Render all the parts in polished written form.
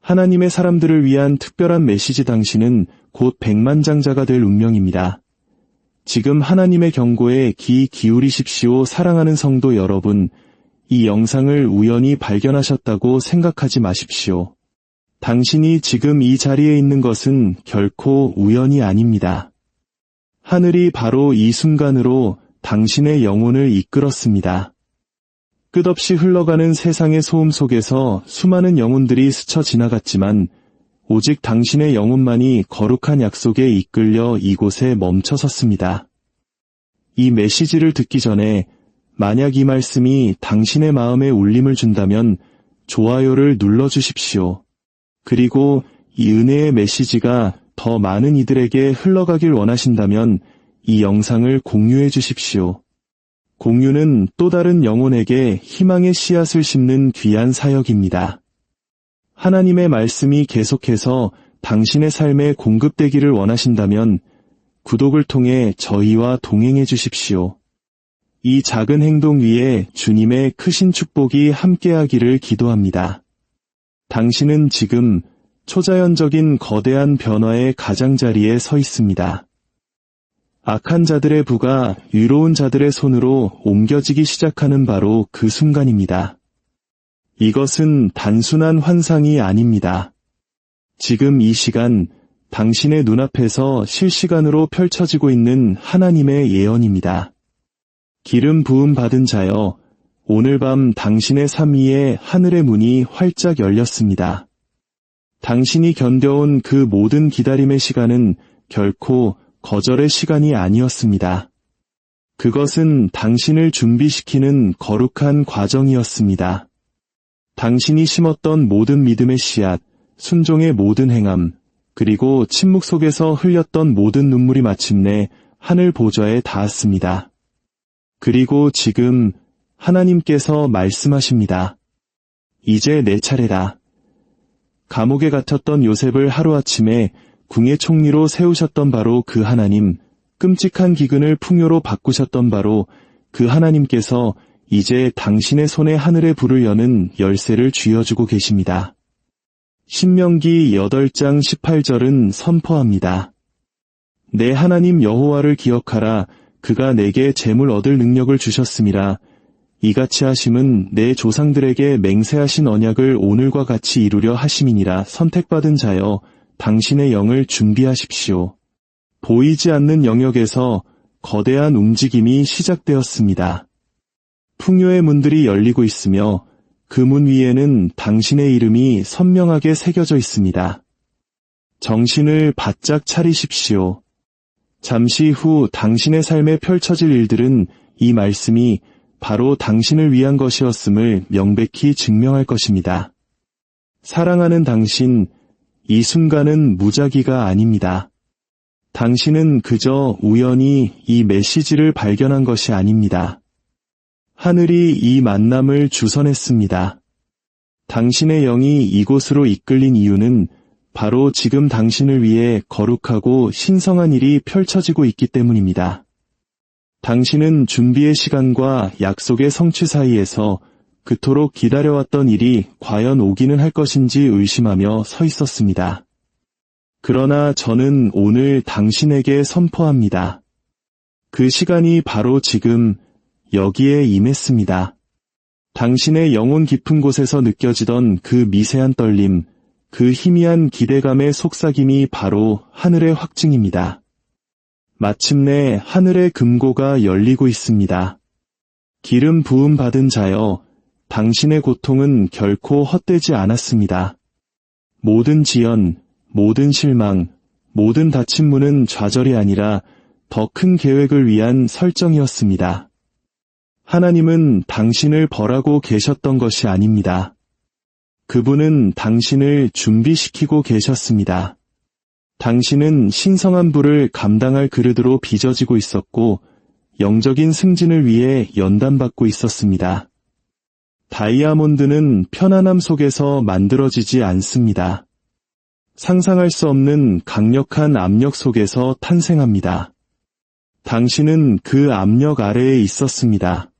하나님의 사람들을 위한 특별한 메시지 당신은 곧 백만장자가 될 운명입니다. 지금 하나님의 경고에 귀 기울이십시오. 사랑하는 성도 여러분, 이 영상을 우연히 발견하셨다고 생각하지 마십시오. 당신이 지금 이 자리에 있는 것은 결코 우연이 아닙니다. 하늘이 바로 이 순간으로 당신의 영혼을 이끌었습니다. 끝없이 흘러가는 세상의 소음 속에서 수많은 영혼들이 스쳐 지나갔지만 오직 당신의 영혼만이 거룩한 약속에 이끌려 이곳에 멈춰 섰습니다. 이 메시지를 듣기 전에 만약 이 말씀이 당신의 마음에 울림을 준다면 좋아요를 눌러주십시오. 그리고 이 은혜의 메시지가 더 많은 이들에게 흘러가길 원하신다면 이 영상을 공유해 주십시오. 공유는 또 다른 영혼에게 희망의 씨앗을 심는 귀한 사역입니다. 하나님의 말씀이 계속해서 당신의 삶에 공급되기를 원하신다면 구독을 통해 저희와 동행해 주십시오. 이 작은 행동 위에 주님의 크신 축복이 함께하기를 기도합니다. 당신은 지금 초자연적인 거대한 변화의 가장자리에 서 있습니다. 악한 자들의 부가 의로운 자들의 손으로 옮겨지기 시작하는 바로 그 순간입니다. 이것은 단순한 환상이 아닙니다. 지금 이 시간 당신의 눈앞에서 실시간으로 펼쳐지고 있는 하나님의 예언입니다. 기름 부음 받은 자여, 오늘 밤 당신의 삶 위에 하늘의 문이 활짝 열렸습니다. 당신이 견뎌온 그 모든 기다림의 시간은 결코 거절의 시간이 아니었습니다. 그것은 당신을 준비시키는 거룩한 과정이었습니다. 당신이 심었던 모든 믿음의 씨앗, 순종의 모든 행함, 그리고 침묵 속에서 흘렸던 모든 눈물이 마침내 하늘 보좌에 닿았습니다. 그리고 지금 하나님께서 말씀하십니다. 이제 내 차례다. 감옥에 갇혔던 요셉을 하루아침에 궁의 총리로 세우셨던 바로 그 하나님, 끔찍한 기근을 풍요로 바꾸셨던 바로 그 하나님께서 이제 당신의 손에 하늘의 불을 여는 열쇠를 쥐어주고 계십니다. 신명기 8장 18절은 선포합니다. 내 하나님 여호와를 기억하라. 그가 내게 재물 얻을 능력을 주셨음이라. 이같이 하심은 내 조상들에게 맹세하신 언약을 오늘과 같이 이루려 하심이니라. 선택받은 자여, 당신의 영을 준비하십시오. 보이지 않는 영역에서 거대한 움직임이 시작되었습니다. 풍요의 문들이 열리고 있으며 그 문 위에는 당신의 이름이 선명하게 새겨져 있습니다. 정신을 바짝 차리십시오. 잠시 후 당신의 삶에 펼쳐질 일들은 이 말씀이 바로 당신을 위한 것이었음을 명백히 증명할 것입니다. 사랑하는 당신, 이 순간은 무작위가 아닙니다. 당신은 그저 우연히 이 메시지를 발견한 것이 아닙니다. 하늘이 이 만남을 주선했습니다. 당신의 영이 이곳으로 이끌린 이유는 바로 지금 당신을 위해 거룩하고 신성한 일이 펼쳐지고 있기 때문입니다. 당신은 준비의 시간과 약속의 성취 사이에서 그토록 기다려왔던 일이 과연 오기는 할 것인지 의심하며 서 있었습니다. 그러나 저는 오늘 당신에게 선포합니다. 그 시간이 바로 지금 여기에 임했습니다. 당신의 영혼 깊은 곳에서 느껴지던 그 미세한 떨림, 그 희미한 기대감의 속삭임이 바로 하늘의 확증입니다. 마침내 하늘의 금고가 열리고 있습니다. 기름 부음 받은 자여, 당신의 고통은 결코 헛되지 않았습니다. 모든 지연, 모든 실망, 모든 닫힌 문은 좌절이 아니라 더 큰 계획을 위한 설정이었습니다. 하나님은 당신을 벌하고 계셨던 것이 아닙니다. 그분은 당신을 준비시키고 계셨습니다. 당신은 신성한 불을 감당할 그릇으로 빚어지고 있었고 영적인 승진을 위해 연단받고 있었습니다. 다이아몬드는 편안함 속에서 만들어지지 않습니다. 상상할 수 없는 강력한 압력 속에서 탄생합니다. 당신은 그 압력 아래에 있었습니다.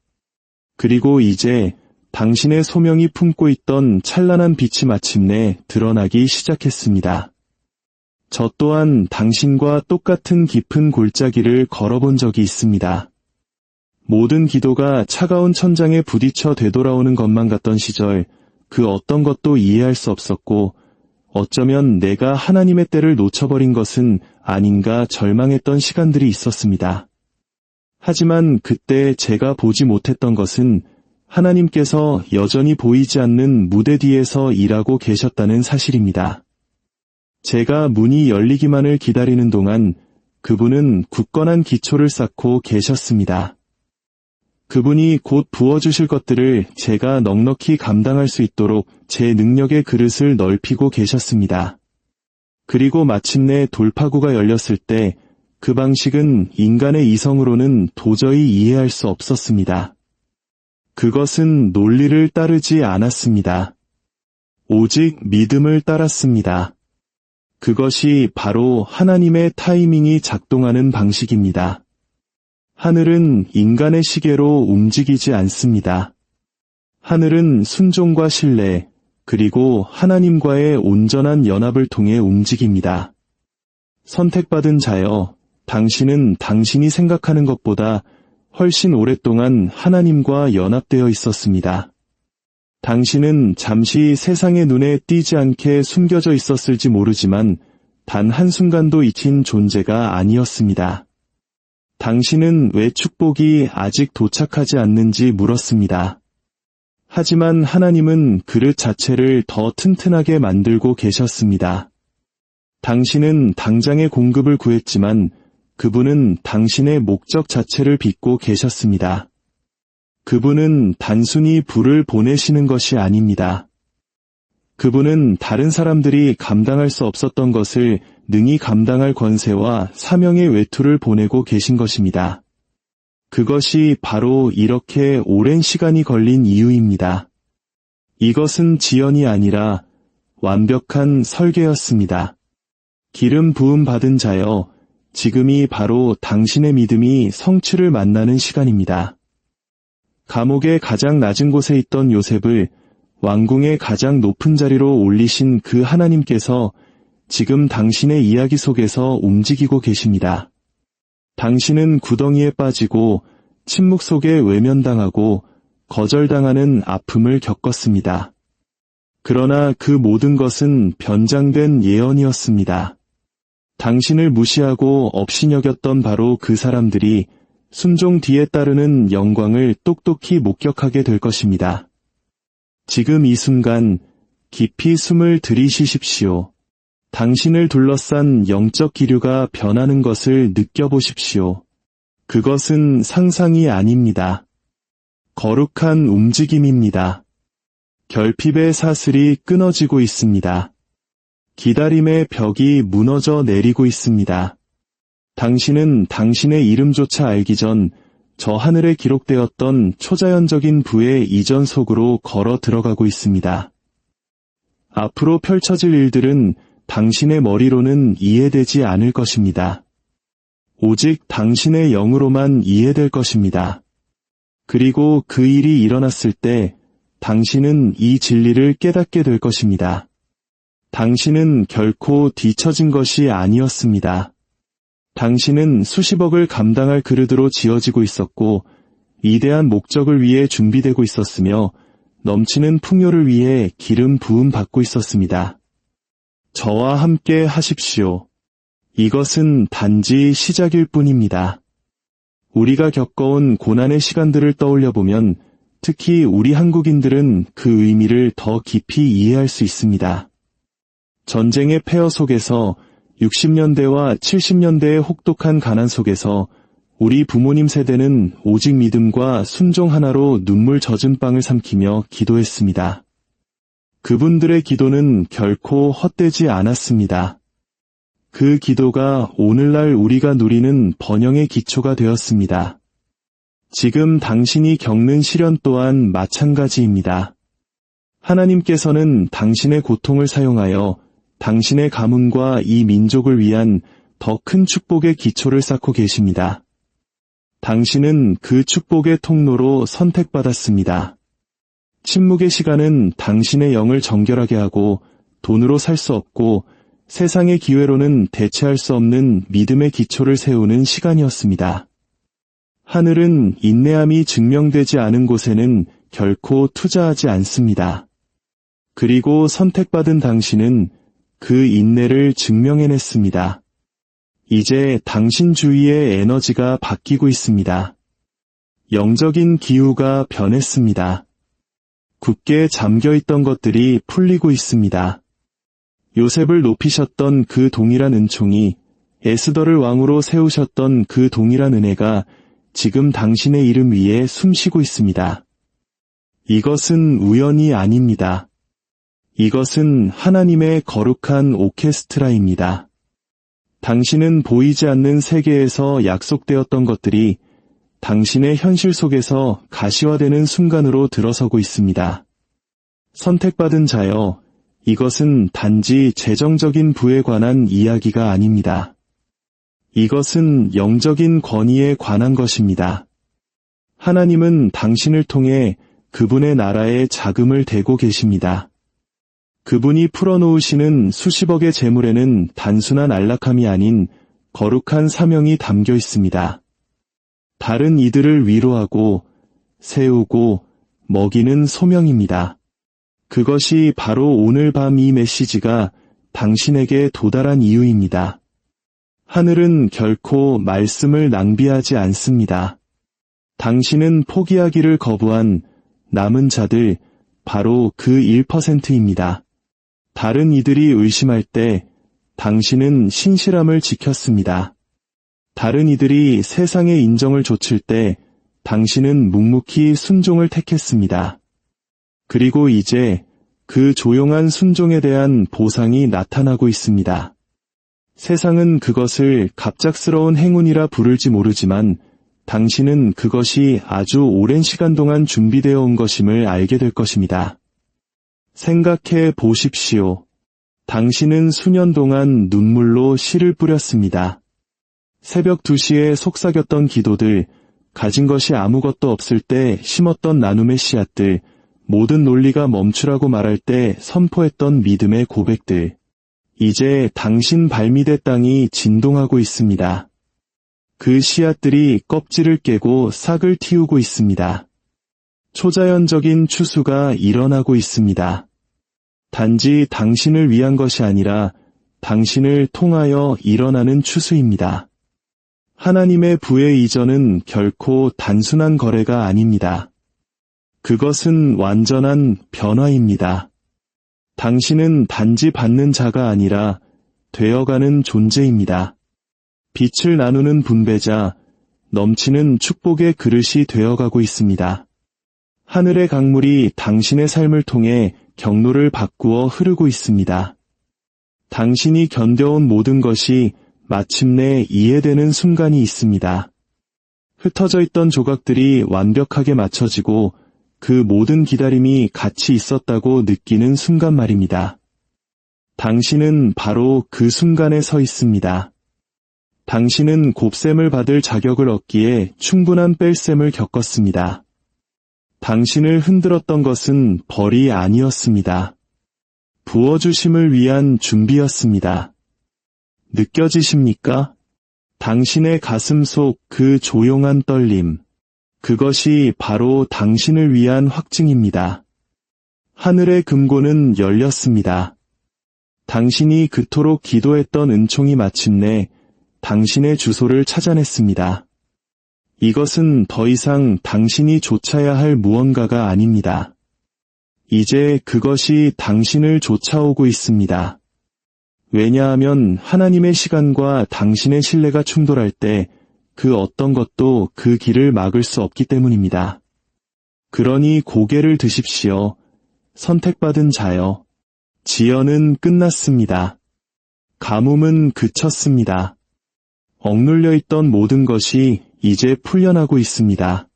그리고 이제 당신의 소명이 품고 있던 찬란한 빛이 마침내 드러나기 시작했습니다. 저 또한 당신과 똑같은 깊은 골짜기를 걸어본 적이 있습니다. 모든 기도가 차가운 천장에 부딪혀 되돌아오는 것만 같던 시절, 그 어떤 것도 이해할 수 없었고, 어쩌면 내가 하나님의 때를 놓쳐버린 것은 아닌가 절망했던 시간들이 있었습니다. 하지만 그때 제가 보지 못했던 것은 하나님께서 여전히 보이지 않는 무대 뒤에서 일하고 계셨다는 사실입니다. 제가 문이 열리기만을 기다리는 동안 그분은 굳건한 기초를 쌓고 계셨습니다. 그분이 곧 부어주실 것들을 제가 넉넉히 감당할 수 있도록 제 능력의 그릇을 넓히고 계셨습니다. 그리고 마침내 돌파구가 열렸을 때 그 방식은 인간의 이성으로는 도저히 이해할 수 없었습니다. 그것은 논리를 따르지 않았습니다. 오직 믿음을 따랐습니다. 그것이 바로 하나님의 타이밍이 작동하는 방식입니다. 하늘은 인간의 시계로 움직이지 않습니다. 하늘은 순종과 신뢰, 그리고 하나님과의 온전한 연합을 통해 움직입니다. 선택받은 자여, 당신은 당신이 생각하는 것보다 훨씬 오랫동안 하나님과 연합되어 있었습니다. 당신은 잠시 세상의 눈에 띄지 않게 숨겨져 있었을지 모르지만 단 한순간도 잊힌 존재가 아니었습니다. 당신은 왜 축복이 아직 도착하지 않는지 물었습니다. 하지만 하나님은 그릇 자체를 더 튼튼하게 만들고 계셨습니다. 당신은 당장의 공급을 구했지만 그분은 당신의 목적 자체를 빚고 계셨습니다. 그분은 단순히 불을 보내시는 것이 아닙니다. 그분은 다른 사람들이 감당할 수 없었던 것을 능히 감당할 권세와 사명의 외투를 보내고 계신 것입니다. 그것이 바로 이렇게 오랜 시간이 걸린 이유입니다. 이것은 지연이 아니라 완벽한 설계였습니다. 기름 부음 받은 자여, 지금이 바로 당신의 믿음이 성취를 만나는 시간입니다. 감옥의 가장 낮은 곳에 있던 요셉을 왕궁의 가장 높은 자리로 올리신 그 하나님께서 지금 당신의 이야기 속에서 움직이고 계십니다. 당신은 구덩이에 빠지고 침묵 속에 외면당하고 거절당하는 아픔을 겪었습니다. 그러나 그 모든 것은 변장된 예언이었습니다. 당신을 무시하고 업신여겼던 바로 그 사람들이 순종 뒤에 따르는 영광을 똑똑히 목격하게 될 것입니다. 지금 이 순간 깊이 숨을 들이쉬십시오. 당신을 둘러싼 영적 기류가 변하는 것을 느껴보십시오. 그것은 상상이 아닙니다. 거룩한 움직임입니다. 결핍의 사슬이 끊어지고 있습니다. 기다림의 벽이 무너져 내리고 있습니다. 당신은 당신의 이름조차 알기 전 저 하늘에 기록되었던 초자연적인 부의 이전 속으로 걸어 들어가고 있습니다. 앞으로 펼쳐질 일들은 당신의 머리로는 이해되지 않을 것입니다. 오직 당신의 영으로만 이해될 것입니다. 그리고 그 일이 일어났을 때 당신은 이 진리를 깨닫게 될 것입니다. 당신은 결코 뒤처진 것이 아니었습니다. 당신은 수십억을 감당할 그릇으로 지어지고 있었고 위대한 목적을 위해 준비되고 있었으며 넘치는 풍요를 위해 기름 부음 받고 있었습니다. 저와 함께 하십시오. 이것은 단지 시작일 뿐입니다. 우리가 겪어온 고난의 시간들을 떠올려보면 특히 우리 한국인들은 그 의미를 더 깊이 이해할 수 있습니다. 전쟁의 폐허 속에서 60년대와 70년대의 혹독한 가난 속에서 우리 부모님 세대는 오직 믿음과 순종 하나로 눈물 젖은 빵을 삼키며 기도했습니다. 그분들의 기도는 결코 헛되지 않았습니다. 그 기도가 오늘날 우리가 누리는 번영의 기초가 되었습니다. 지금 당신이 겪는 시련 또한 마찬가지입니다. 하나님께서는 당신의 고통을 사용하여 당신의 가문과 이 민족을 위한 더 큰 축복의 기초를 쌓고 계십니다. 당신은 그 축복의 통로로 선택받았습니다. 침묵의 시간은 당신의 영을 정결하게 하고 돈으로 살 수 없고 세상의 기회로는 대체할 수 없는 믿음의 기초를 세우는 시간이었습니다. 하늘은 인내함이 증명되지 않은 곳에는 결코 투자하지 않습니다. 그리고 선택받은 당신은 그 인내를 증명해냈습니다. 이제 당신 주위의 에너지가 바뀌고 있습니다. 영적인 기후가 변했습니다. 굳게 잠겨있던 것들이 풀리고 있습니다. 요셉을 높이셨던 그 동일한 은총이, 에스더를 왕으로 세우셨던 그 동일한 은혜가 지금 당신의 이름 위에 숨쉬고 있습니다. 이것은 우연이 아닙니다. 이것은 하나님의 거룩한 오케스트라입니다. 당신은 보이지 않는 세계에서 약속되었던 것들이 당신의 현실 속에서 가시화되는 순간으로 들어서고 있습니다. 선택받은 자여, 이것은 단지 재정적인 부에 관한 이야기가 아닙니다. 이것은 영적인 권위에 관한 것입니다. 하나님은 당신을 통해 그분의 나라에 자금을 대고 계십니다. 그분이 풀어놓으시는 수십억의 재물에는 단순한 안락함이 아닌 거룩한 사명이 담겨 있습니다. 다른 이들을 위로하고 세우고 먹이는 소명입니다. 그것이 바로 오늘 밤 이 메시지가 당신에게 도달한 이유입니다. 하늘은 결코 말씀을 낭비하지 않습니다. 당신은 포기하기를 거부한 남은 자들, 바로 그 1%입니다. 다른 이들이 의심할 때 당신은 신실함을 지켰습니다. 다른 이들이 세상의 인정을 좇을 때 당신은 묵묵히 순종을 택했습니다. 그리고 이제 그 조용한 순종에 대한 보상이 나타나고 있습니다. 세상은 그것을 갑작스러운 행운이라 부를지 모르지만 당신은 그것이 아주 오랜 시간 동안 준비되어 온 것임을 알게 될 것입니다. 생각해 보십시오. 당신은 수년 동안 눈물로 씨를 뿌렸습니다. 새벽 2시에 속삭였던 기도들, 가진 것이 아무것도 없을 때 심었던 나눔의 씨앗들, 모든 논리가 멈추라고 말할 때 선포했던 믿음의 고백들. 이제 당신 발밑의 땅이 진동하고 있습니다. 그 씨앗들이 껍질을 깨고 싹을 틔우고 있습니다. 초자연적인 추수가 일어나고 있습니다. 단지 당신을 위한 것이 아니라 당신을 통하여 일어나는 추수입니다. 하나님의 부의 이전은 결코 단순한 거래가 아닙니다. 그것은 완전한 변화입니다. 당신은 단지 받는 자가 아니라 되어가는 존재입니다. 빛을 나누는 분배자, 넘치는 축복의 그릇이 되어가고 있습니다. 하늘의 강물이 당신의 삶을 통해 경로를 바꾸어 흐르고 있습니다. 당신이 견뎌온 모든 것이 마침내 이해되는 순간이 있습니다. 흩어져 있던 조각들이 완벽하게 맞춰지고 그 모든 기다림이 가치 있었다고 느끼는 순간 말입니다. 당신은 바로 그 순간에 서 있습니다. 당신은 곱셈을 받을 자격을 얻기에 충분한 뺄셈을 겪었습니다. 당신을 흔들었던 것은 벌이 아니었습니다. 부어주심을 위한 준비였습니다. 느껴지십니까? 당신의 가슴 속 그 조용한 떨림, 그것이 바로 당신을 위한 확증입니다. 하늘의 금고는 열렸습니다. 당신이 그토록 기도했던 은총이 마침내 당신의 주소를 찾아냈습니다. 이것은 더 이상 당신이 좇아야 할 무언가가 아닙니다. 이제 그것이 당신을 쫓아오고 있습니다. 왜냐하면 하나님의 시간과 당신의 신뢰가 충돌할 때 그 어떤 것도 그 길을 막을 수 없기 때문입니다. 그러니 고개를 드십시오. 선택받은 자여. 지연은 끝났습니다. 가뭄은 그쳤습니다. 억눌려 있던 모든 것이 이제 풀려나고 있습니다.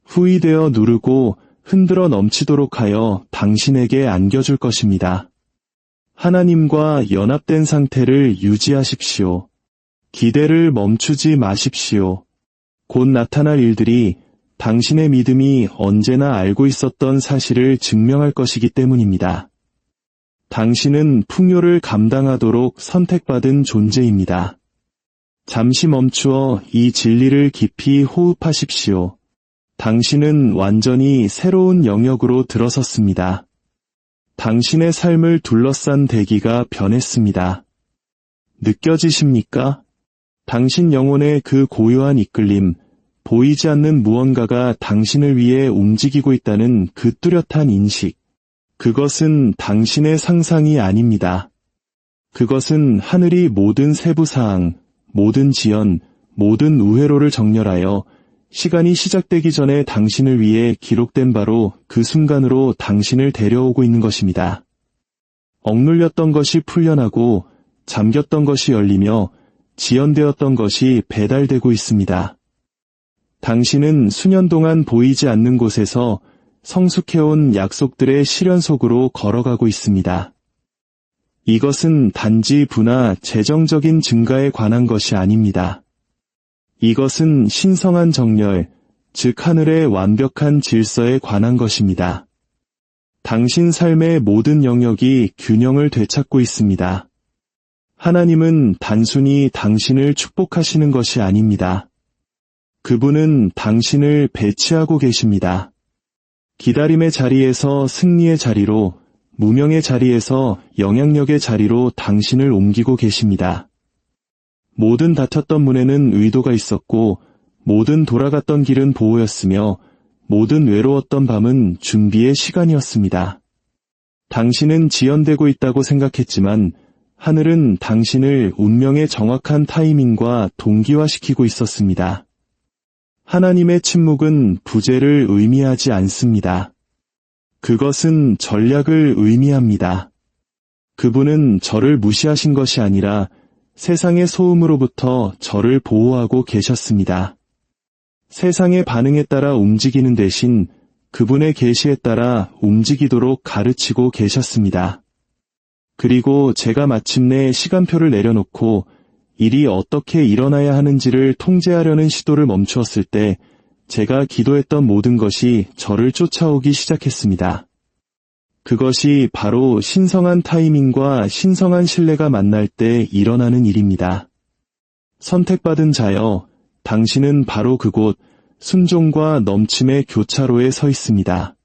후이되어 누르고 흔들어 넘치도록 하여 당신에게 안겨줄 것입니다. 하나님과 연합된 상태를 유지하십시오. 기대를 멈추지 마십시오. 곧 나타날 일들이 당신의 믿음이 언제나 알고 있었던 사실을 증명할 것이기 때문입니다. 당신은 풍요를 감당하도록 선택받은 존재입니다. 잠시 멈추어 이 진리를 깊이 호흡하십시오. 당신은 완전히 새로운 영역으로 들어섰습니다. 당신의 삶을 둘러싼 대기가 변했습니다. 느껴지십니까? 당신 영혼의 그 고요한 이끌림, 보이지 않는 무언가가 당신을 위해 움직이고 있다는 그 뚜렷한 인식. 그것은 당신의 상상이 아닙니다. 그것은 하늘이 모든 세부사항, 모든 지연, 모든 우회로를 정렬하여 시간이 시작되기 전에 당신을 위해 기록된 바로 그 순간으로 당신을 데려오고 있는 것입니다. 억눌렸던 것이 풀려나고 잠겼던 것이 열리며 지연되었던 것이 배달되고 있습니다. 당신은 수년 동안 보이지 않는 곳에서 성숙해온 약속들의 실현 속으로 걸어가고 있습니다. 이것은 단지 부나 재정적인 증가에 관한 것이 아닙니다. 이것은 신성한 정렬, 즉 하늘의 완벽한 질서에 관한 것입니다. 당신 삶의 모든 영역이 균형을 되찾고 있습니다. 하나님은 단순히 당신을 축복하시는 것이 아닙니다. 그분은 당신을 배치하고 계십니다. 기다림의 자리에서 승리의 자리로, 무명의 자리에서 영향력의 자리로 당신을 옮기고 계십니다. 모든 닫혔던 문에는 의도가 있었고, 모든 돌아갔던 길은 보호였으며, 모든 외로웠던 밤은 준비의 시간이었습니다. 당신은 지연되고 있다고 생각했지만, 하늘은 당신을 운명의 정확한 타이밍과 동기화시키고 있었습니다. 하나님의 침묵은 부재를 의미하지 않습니다. 그것은 전략을 의미합니다. 그분은 저를 무시하신 것이 아니라 세상의 소음으로부터 저를 보호하고 계셨습니다. 세상의 반응에 따라 움직이는 대신 그분의 계시에 따라 움직이도록 가르치고 계셨습니다. 그리고 제가 마침내 시간표를 내려놓고 일이 어떻게 일어나야 하는지를 통제하려는 시도를 멈추었을 때 제가 기도했던 모든 것이 저를 쫓아오기 시작했습니다. 그것이 바로 신성한 타이밍과 신성한 신뢰가 만날 때 일어나는 일입니다. 선택받은 자여, 당신은 바로 그곳 순종과 넘침의 교차로에 서 있습니다.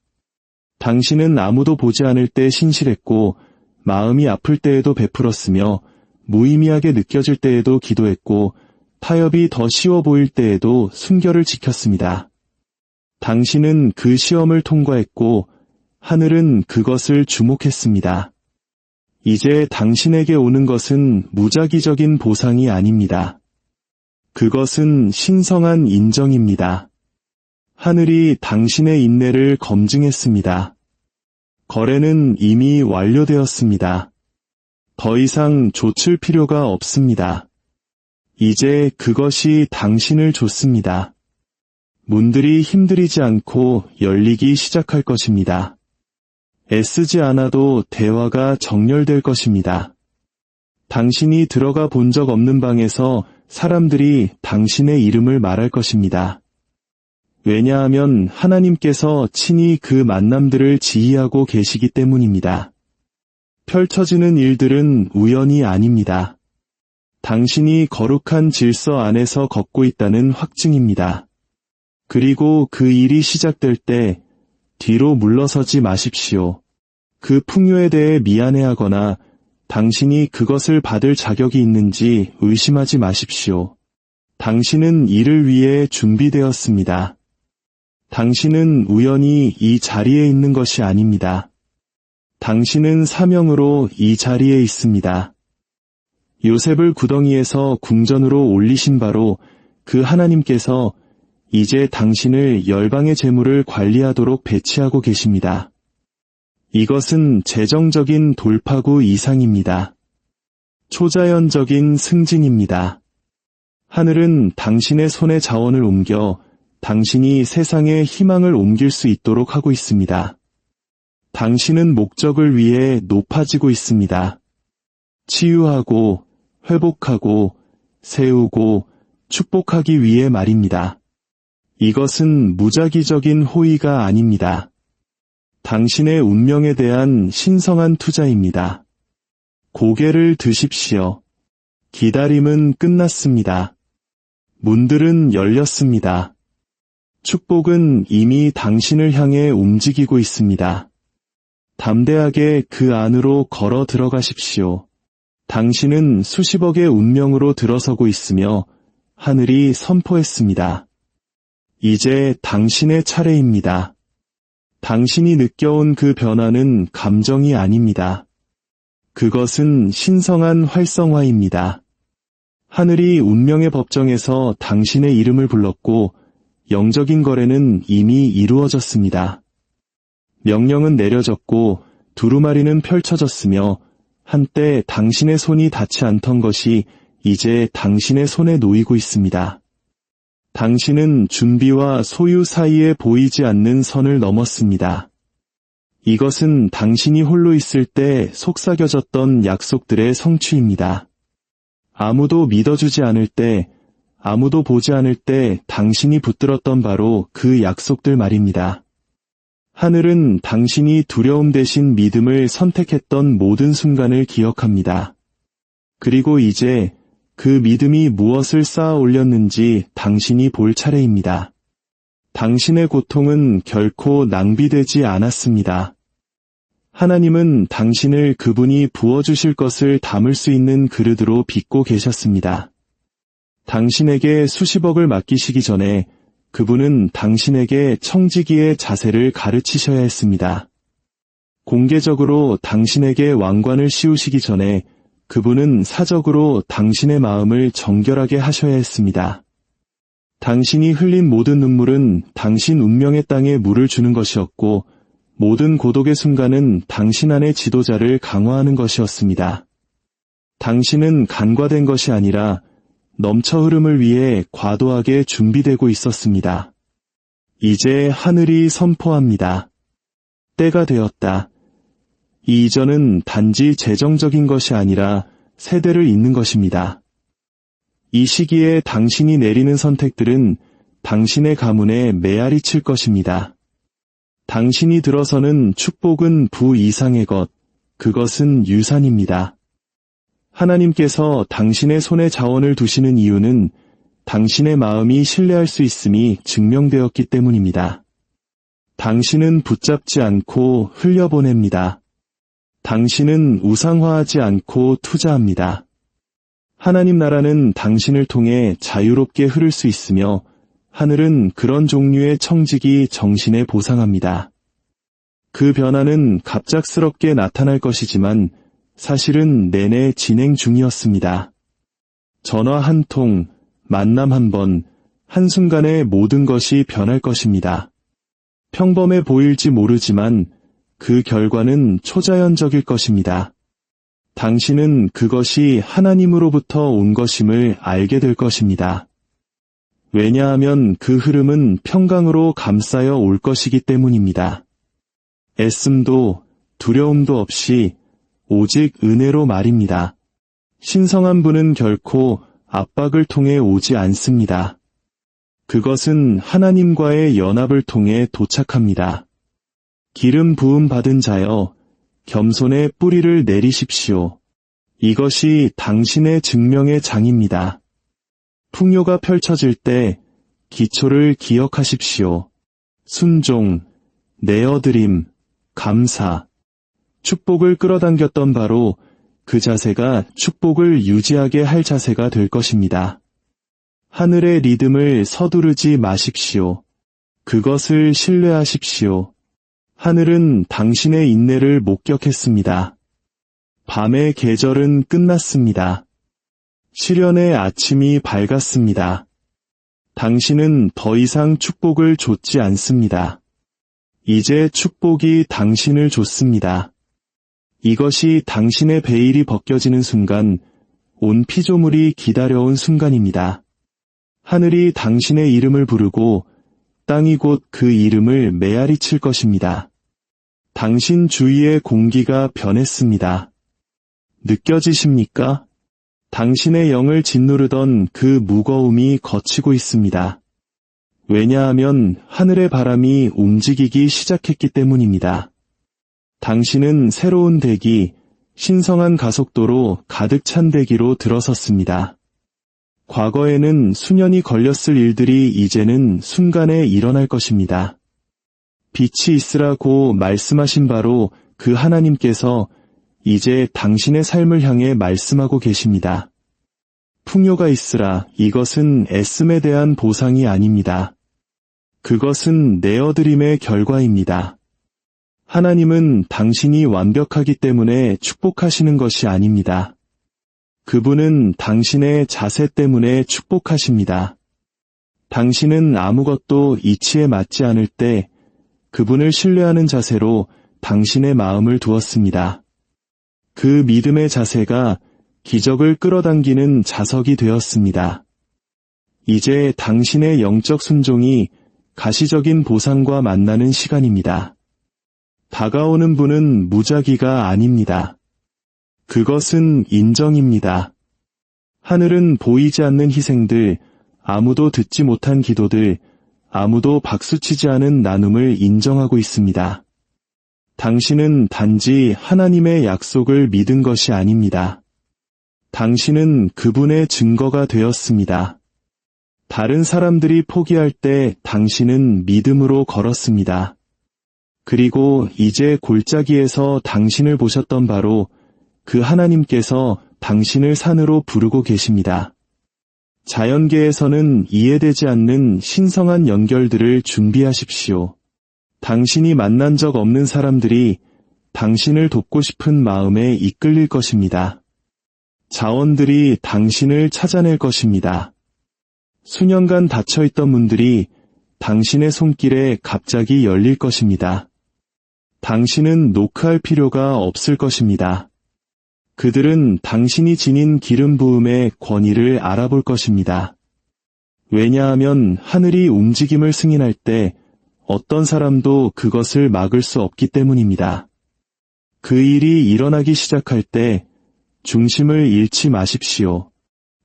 당신은 아무도 보지 않을 때 신실했고 마음이 아플 때에도 베풀었으며 무의미하게 느껴질 때에도 기도했고 타협이 더 쉬워 보일 때에도 순결을 지켰습니다. 당신은 그 시험을 통과했고 하늘은 그것을 주목했습니다. 이제 당신에게 오는 것은 무작위적인 보상이 아닙니다. 그것은 신성한 인정입니다. 하늘이 당신의 인내를 검증했습니다. 거래는 이미 완료되었습니다. 더 이상 좇을 필요가 없습니다. 이제 그것이 당신을 좇습니다. 문들이 힘들이지 않고 열리기 시작할 것입니다. 애쓰지 않아도 대화가 정렬될 것입니다. 당신이 들어가 본 적 없는 방에서 사람들이 당신의 이름을 말할 것입니다. 왜냐하면 하나님께서 친히 그 만남들을 지휘하고 계시기 때문입니다. 펼쳐지는 일들은 우연이 아닙니다. 당신이 거룩한 질서 안에서 걷고 있다는 확증입니다. 그리고 그 일이 시작될 때 뒤로 물러서지 마십시오. 그 풍요에 대해 미안해하거나 당신이 그것을 받을 자격이 있는지 의심하지 마십시오. 당신은 이를 위해 준비되었습니다. 당신은 우연히 이 자리에 있는 것이 아닙니다. 당신은 사명으로 이 자리에 있습니다. 요셉을 구덩이에서 궁전으로 올리신 바로 그 하나님께서 이제 당신을 열방의 재물을 관리하도록 배치하고 계십니다. 이것은 재정적인 돌파구 이상입니다. 초자연적인 승진입니다. 하늘은 당신의 손에 자원을 옮겨 당신이 세상에 희망을 옮길 수 있도록 하고 있습니다. 당신은 목적을 위해 높아지고 있습니다. 치유하고 회복하고 세우고 축복하기 위해 말입니다. 이것은 무작위적인 호의가 아닙니다. 당신의 운명에 대한 신성한 투자입니다. 고개를 드십시오. 기다림은 끝났습니다. 문들은 열렸습니다. 축복은 이미 당신을 향해 움직이고 있습니다. 담대하게 그 안으로 걸어 들어가십시오. 당신은 수십억의 운명으로 들어서고 있으며 하늘이 선포했습니다. 이제 당신의 차례입니다. 당신이 느껴온 그 변화는 감정이 아닙니다. 그것은 신성한 활성화입니다. 하늘이 운명의 법정에서 당신의 이름을 불렀고 영적인 거래는 이미 이루어졌습니다. 명령은 내려졌고 두루마리는 펼쳐졌으며 한때 당신의 손이 닿지 않던 것이 이제 당신의 손에 놓이고 있습니다. 당신은 준비와 소유 사이에 보이지 않는 선을 넘었습니다. 이것은 당신이 홀로 있을 때 속삭여졌던 약속들의 성취입니다. 아무도 믿어주지 않을 때, 아무도 보지 않을 때 당신이 붙들었던 바로 그 약속들 말입니다. 하늘은 당신이 두려움 대신 믿음을 선택했던 모든 순간을 기억합니다. 그리고 이제 그 믿음이 무엇을 쌓아 올렸는지 당신이 볼 차례입니다. 당신의 고통은 결코 낭비되지 않았습니다. 하나님은 당신을 그분이 부어주실 것을 담을 수 있는 그릇으로 빚고 계셨습니다. 당신에게 수십억을 맡기시기 전에 그분은 당신에게 청지기의 자세를 가르치셔야 했습니다. 공개적으로 당신에게 왕관을 씌우시기 전에 그분은 사적으로 당신의 마음을 정결하게 하셔야 했습니다. 당신이 흘린 모든 눈물은 당신 운명의 땅에 물을 주는 것이었고 모든 고독의 순간은 당신 안의 지도자를 강화하는 것이었습니다. 당신은 간과된 것이 아니라 넘쳐 흐름을 위해 과도하게 준비되고 있었습니다. 이제 하늘이 선포합니다. 때가 되었다. 이 이전은 단지 재정적인 것이 아니라 세대를 잇는 것입니다. 이 시기에 당신이 내리는 선택들은 당신의 가문에 메아리 칠 것입니다. 당신이 들어서는 축복은 부 이상의 것, 그것은 유산입니다. 하나님께서 당신의 손에 자원을 두시는 이유는 당신의 마음이 신뢰할 수 있음이 증명되었기 때문입니다. 당신은 붙잡지 않고 흘려보냅니다. 당신은 우상화하지 않고 투자합니다. 하나님 나라는 당신을 통해 자유롭게 흐를 수 있으며 하늘은 그런 종류의 청직이 정신에 보상합니다. 그 변화는 갑작스럽게 나타날 것이지만 사실은 내내 진행 중이었습니다. 전화 한 통, 만남 한 번, 한순간에 모든 것이 변할 것입니다. 평범해 보일지 모르지만 그 결과는 초자연적일 것입니다. 당신은 그것이 하나님으로부터 온 것임을 알게 될 것입니다. 왜냐하면 그 흐름은 평강으로 감싸여 올 것이기 때문입니다. 애씀도 두려움도 없이 오직 은혜로 말입니다. 신성한 분은 결코 압박을 통해 오지 않습니다. 그것은 하나님과의 연합을 통해 도착합니다. 기름 부음 받은 자여, 겸손의 뿌리를 내리십시오. 이것이 당신의 증명의 장입니다. 풍요가 펼쳐질 때 기초를 기억하십시오. 순종, 내어드림, 감사, 축복을 끌어당겼던 바로 그 자세가 축복을 유지하게 할 자세가 될 것입니다. 하늘의 리듬을 서두르지 마십시오. 그것을 신뢰하십시오. 하늘은 당신의 인내를 목격했습니다. 밤의 계절은 끝났습니다. 시련의 아침이 밝았습니다. 당신은 더 이상 축복을 좇지 않습니다. 이제 축복이 당신을 좇습니다. 이것이 당신의 베일이 벗겨지는 순간, 온 피조물이 기다려온 순간입니다. 하늘이 당신의 이름을 부르고 땅이 곧 그 이름을 메아리 칠 것입니다. 당신 주위의 공기가 변했습니다. 느껴지십니까? 당신의 영을 짓누르던 그 무거움이 걷히고 있습니다. 왜냐하면 하늘의 바람이 움직이기 시작했기 때문입니다. 당신은 새로운 대기, 신성한 가속도로 가득 찬 대기로 들어섰습니다. 과거에는 수년이 걸렸을 일들이 이제는 순간에 일어날 것입니다. 빛이 있으라고 말씀하신 바로 그 하나님께서 이제 당신의 삶을 향해 말씀하고 계십니다. 풍요가 있으라, 이것은 애씀에 대한 보상이 아닙니다. 그것은 내어드림의 결과입니다. 하나님은 당신이 완벽하기 때문에 축복하시는 것이 아닙니다. 그분은 당신의 자세 때문에 축복하십니다. 당신은 아무것도 이치에 맞지 않을 때 그분을 신뢰하는 자세로 당신의 마음을 두었습니다. 그 믿음의 자세가 기적을 끌어당기는 자석이 되었습니다. 이제 당신의 영적 순종이 가시적인 보상과 만나는 시간입니다. 다가오는 분은 무작위가 아닙니다. 그것은 인정입니다. 하늘은 보이지 않는 희생들, 아무도 듣지 못한 기도들, 아무도 박수치지 않은 나눔을 인정하고 있습니다. 당신은 단지 하나님의 약속을 믿은 것이 아닙니다. 당신은 그분의 증거가 되었습니다. 다른 사람들이 포기할 때 당신은 믿음으로 걸었습니다. 그리고 이제 골짜기에서 당신을 보셨던 바로 그 하나님께서 당신을 산으로 부르고 계십니다. 자연계에서는 이해되지 않는 신성한 연결들을 준비하십시오. 당신이 만난 적 없는 사람들이 당신을 돕고 싶은 마음에 이끌릴 것입니다. 자원들이 당신을 찾아낼 것입니다. 수년간 닫혀있던 문들이 당신의 손길에 갑자기 열릴 것입니다. 당신은 노크할 필요가 없을 것입니다. 그들은 당신이 지닌 기름 부음의 권위를 알아볼 것입니다. 왜냐하면 하늘이 움직임을 승인할 때 어떤 사람도 그것을 막을 수 없기 때문입니다. 그 일이 일어나기 시작할 때 중심을 잃지 마십시오.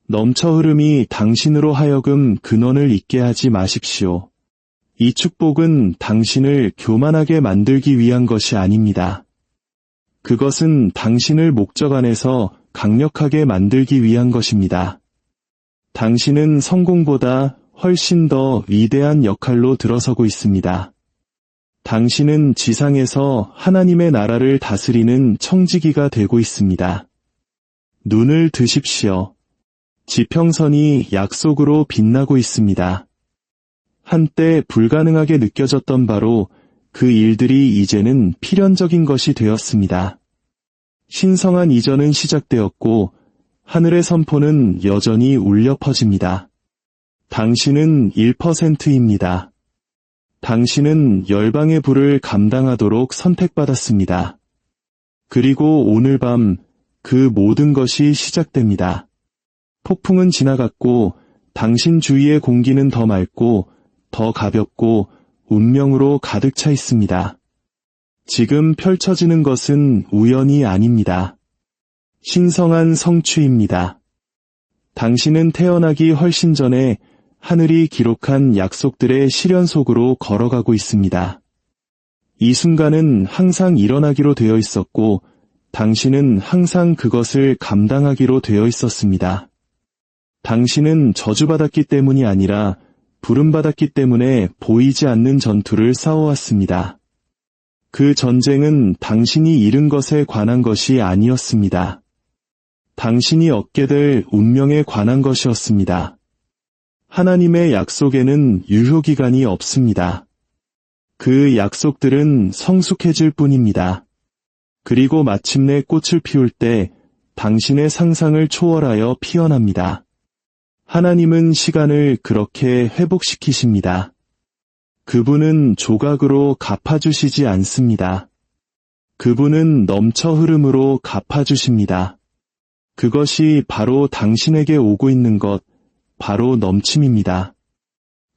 넘쳐 흐름이 당신으로 하여금 근원을 잊게 하지 마십시오. 이 축복은 당신을 교만하게 만들기 위한 것이 아닙니다. 그것은 당신을 목적 안에서 강력하게 만들기 위한 것입니다. 당신은 성공보다 훨씬 더 위대한 역할로 들어서고 있습니다. 당신은 지상에서 하나님의 나라를 다스리는 청지기가 되고 있습니다. 눈을 드십시오. 지평선이 약속으로 빛나고 있습니다. 한때 불가능하게 느껴졌던 바로 그 일들이 이제는 필연적인 것이 되었습니다. 신성한 이전은 시작되었고 하늘의 선포는 여전히 울려 퍼집니다. 당신은 1%입니다. 당신은 열방의 불을 감당하도록 선택받았습니다. 그리고 오늘 밤 그 모든 것이 시작됩니다. 폭풍은 지나갔고 당신 주위의 공기는 더 맑고 더 가볍고 운명으로 가득 차 있습니다. 지금 펼쳐지는 것은 우연이 아닙니다. 신성한 성취입니다. 당신은 태어나기 훨씬 전에 하늘이 기록한 약속들의 실현 속으로 걸어가고 있습니다. 이 순간은 항상 일어나기로 되어 있었고 당신은 항상 그것을 감당하기로 되어 있었습니다. 당신은 저주받았기 때문이 아니라 부름받았기 때문에 보이지 않는 전투를 싸워왔습니다. 그 전쟁은 당신이 잃은 것에 관한 것이 아니었습니다. 당신이 얻게 될 운명에 관한 것이었습니다. 하나님의 약속에는 유효기간이 없습니다. 그 약속들은 성숙해질 뿐입니다. 그리고 마침내 꽃을 피울 때 당신의 상상을 초월하여 피어납니다. 하나님은 시간을 그렇게 회복시키십니다. 그분은 조각으로 갚아주시지 않습니다. 그분은 넘쳐 흐름으로 갚아주십니다. 그것이 바로 당신에게 오고 있는 것, 바로 넘침입니다.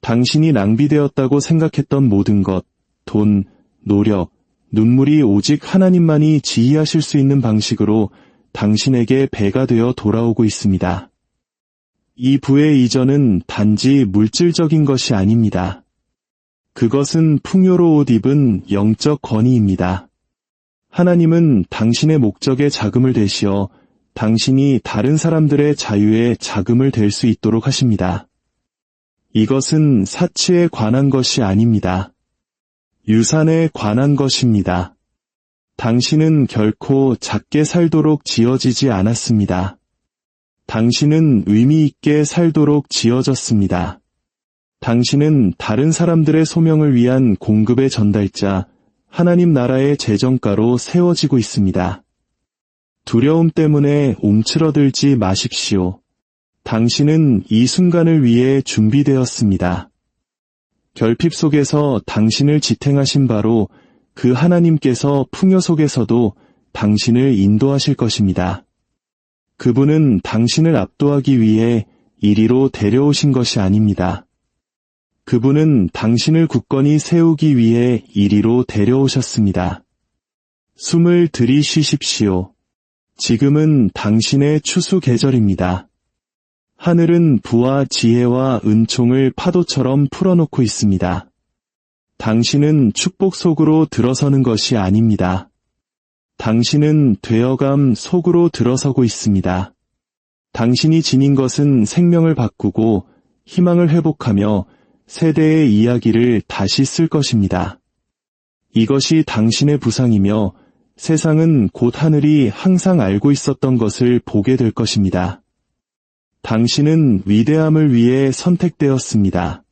당신이 낭비되었다고 생각했던 모든 것, 돈, 노력, 눈물이 오직 하나님만이 지휘하실 수 있는 방식으로 당신에게 배가 되어 돌아오고 있습니다. 이 부의 이전은 단지 물질적인 것이 아닙니다. 그것은 풍요로 옷 입은 영적 권위입니다. 하나님은 당신의 목적에 자금을 대시어 당신이 다른 사람들의 자유에 자금을 댈 수 있도록 하십니다. 이것은 사치에 관한 것이 아닙니다. 유산에 관한 것입니다. 당신은 결코 작게 살도록 지어지지 않았습니다. 당신은 의미 있게 살도록 지어졌습니다. 당신은 다른 사람들의 소명을 위한 공급의 전달자, 하나님 나라의 재정가로 세워지고 있습니다. 두려움 때문에 움츠러들지 마십시오. 당신은 이 순간을 위해 준비되었습니다. 결핍 속에서 당신을 지탱하신 바로 그 하나님께서 풍요 속에서도 당신을 인도하실 것입니다. 그분은 당신을 압도하기 위해 이리로 데려오신 것이 아닙니다. 그분은 당신을 굳건히 세우기 위해 이리로 데려오셨습니다. 숨을 들이쉬십시오. 지금은 당신의 추수 계절입니다. 하늘은 부와 지혜와 은총을 파도처럼 풀어놓고 있습니다. 당신은 축복 속으로 들어서는 것이 아닙니다. 당신은 되어감 속으로 들어서고 있습니다. 당신이 지닌 것은 생명을 바꾸고 희망을 회복하며 세대의 이야기를 다시 쓸 것입니다. 이것이 당신의 부상이며 세상은 곧 하늘이 항상 알고 있었던 것을 보게 될 것입니다. 당신은 위대함을 위해 선택되었습니다.